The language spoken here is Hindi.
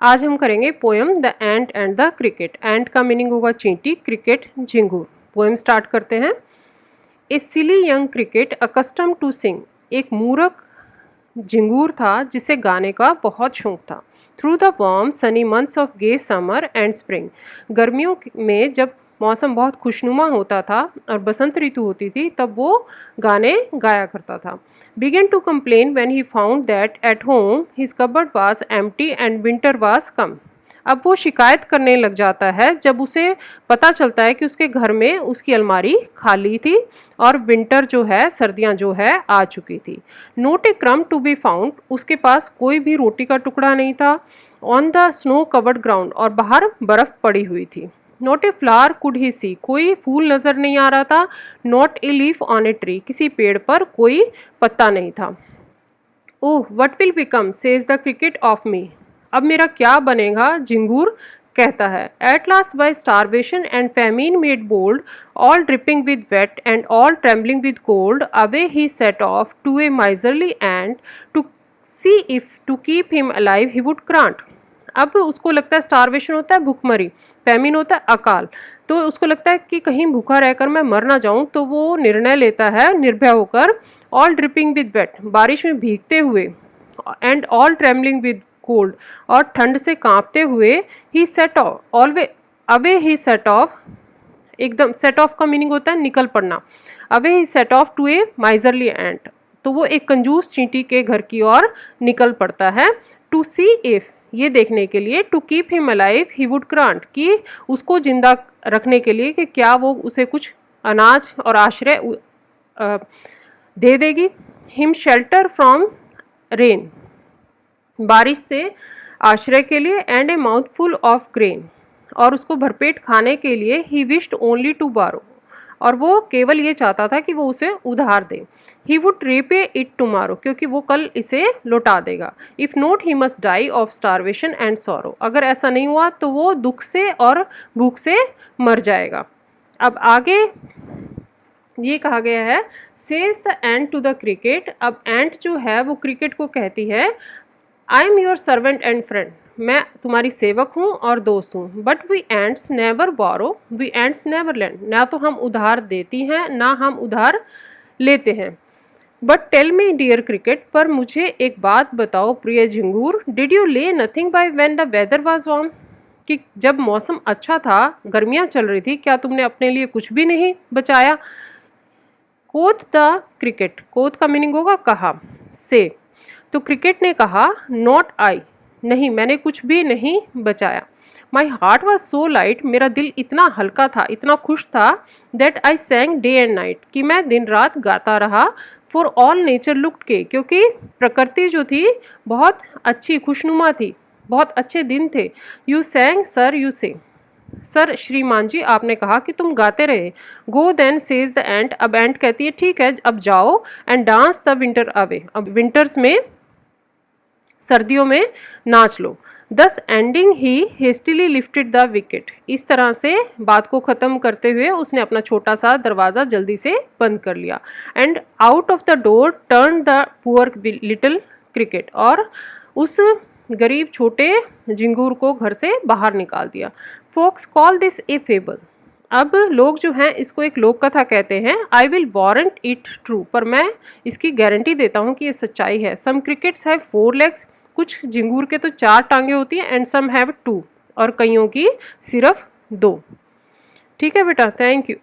आज हम करेंगे poem the ant and the cricket. Ant का मीनिंग होगा चींटी, क्रिकेट झिंगूर। पोएम स्टार्ट करते हैं। A silly young cricket accustom to sing, एक मूर्ख झिंगूर था जिसे गाने का बहुत शौक था। Through the warm sunny months of gay summer and spring, गर्मियों में जब मौसम बहुत खुशनुमा होता था और बसंत ऋतु होती थी तब वो गाने गाया करता था। Began to complain when he found that at home his cupboard was empty and winter was come. अब वो शिकायत करने लग जाता है जब उसे पता चलता है कि उसके घर में उसकी अलमारी खाली थी और विंटर जो है, सर्दियां जो है आ चुकी थी। नोट ए क्रम टू बी फाउंड, उसके पास कोई भी रोटी का टुकड़ा नहीं था। On the snow covered ground, और बाहर बर्फ पड़ी हुई थी। Not a flower could he see, कोई फूल नजर नहीं आ रहा था। Not a leaf on a tree, किसी पेड़ पर कोई पत्ता नहीं था। Oh what will become says the cricket of me, अब मेरा क्या बनेगा, झिंगूर कहता है। At last by starvation and famine made bold, all dripping with wet and all trembling with cold, away he set off to a miserly and to see if to keep him alive he would grant. अब उसको लगता है, स्टारवेशन होता है भूखमरी, फैमिन होता है अकाल, तो उसको लगता है कि कहीं भूखा रहकर मैं मर ना जाऊं, तो वो निर्णय लेता है निर्भय होकर। ऑल ड्रिपिंग विद वेट, बारिश में भीगते हुए, and all trembling with cold, और ठंड से कांपते हुए। He set off always away he set off, एकदम सेट ऑफ का मीनिंग होता है निकल पड़ना। Away he set off to a miserly ant, तो वो एक कंजूस चींटी के घर की ओर निकल पड़ता है। टू सी इफ, ये देखने के लिए, to keep him alive he would grant, कि उसको जिंदा रखने के लिए कि क्या वो उसे कुछ अनाज और आश्रय दे देगी। हिम शेल्टर फ्रॉम रेन, बारिश से आश्रय के लिए। And A mouthful of grain, और उसको भरपेट खाने के लिए। ही विश्ड ओनली टू बारो, और वो केवल ये चाहता था कि वो उसे उधार दे। He would repay it tomorrow, क्योंकि वो कल इसे लौटा देगा। If not he must die of starvation and sorrow, अगर ऐसा नहीं हुआ तो वो दुख से और भूख से मर जाएगा। अब आगे ये कहा गया है, says the ant to the cricket. अब एंट जो है वो क्रिकेट को कहती है, I am your servant and friend, मैं तुम्हारी सेवक हूँ और दोस्त हूँ। But we ants never borrow, we ants never lend, ना तो हम उधार देती हैं ना हम उधार लेते हैं। But tell me dear cricket, पर मुझे एक बात बताओ प्रिय झिंगूर। Did you lay nothing by when the weather was warm, कि जब मौसम अच्छा था, गर्मियाँ चल रही थी, क्या तुमने अपने लिए कुछ भी नहीं बचाया। कोथ द क्रिकेट, कोथ का मीनिंग होगा कहा, से, तो क्रिकेट ने कहा, नॉट आई, नहीं मैंने कुछ भी नहीं बचाया। My heart was so light, मेरा दिल इतना हल्का था, इतना खुश था। That I सैंग day and night, कि मैं दिन रात गाता रहा। फॉर ऑल नेचर लुक्ड के, क्योंकि प्रकृति जो थी बहुत अच्छी खुशनुमा थी, बहुत अच्छे दिन थे। यू सैंग सर यू से, सर श्रीमान जी आपने कहा कि तुम गाते रहे। गो देन सेज द एंट, अब एंट कहती है ठीक है अब जाओ। And dance the winter away, अब विंटर्स में, सर्दियों में नाच लो। दस ending he hastily lifted the wicket, इस तरह से बात को ख़त्म करते हुए उसने अपना छोटा सा दरवाज़ा जल्दी से बंद कर लिया। And out of the door turn the poor little cricket, और उस गरीब छोटे झिंगूर को घर से बाहर निकाल दिया। Folks call this a fable, अब लोग जो हैं इसको एक लोक कथा कहते हैं। I will warrant it true, पर मैं इसकी गारंटी देता हूँ कि ये सच्चाई है। सम क्रिकेट्स हैव 4 लेग्स, कुछ झिंगूर के तो 4 टांगे होती हैं। एंड सम हैव 2, और कईयों की सिर्फ 2। ठीक है बेटा, थैंक यू।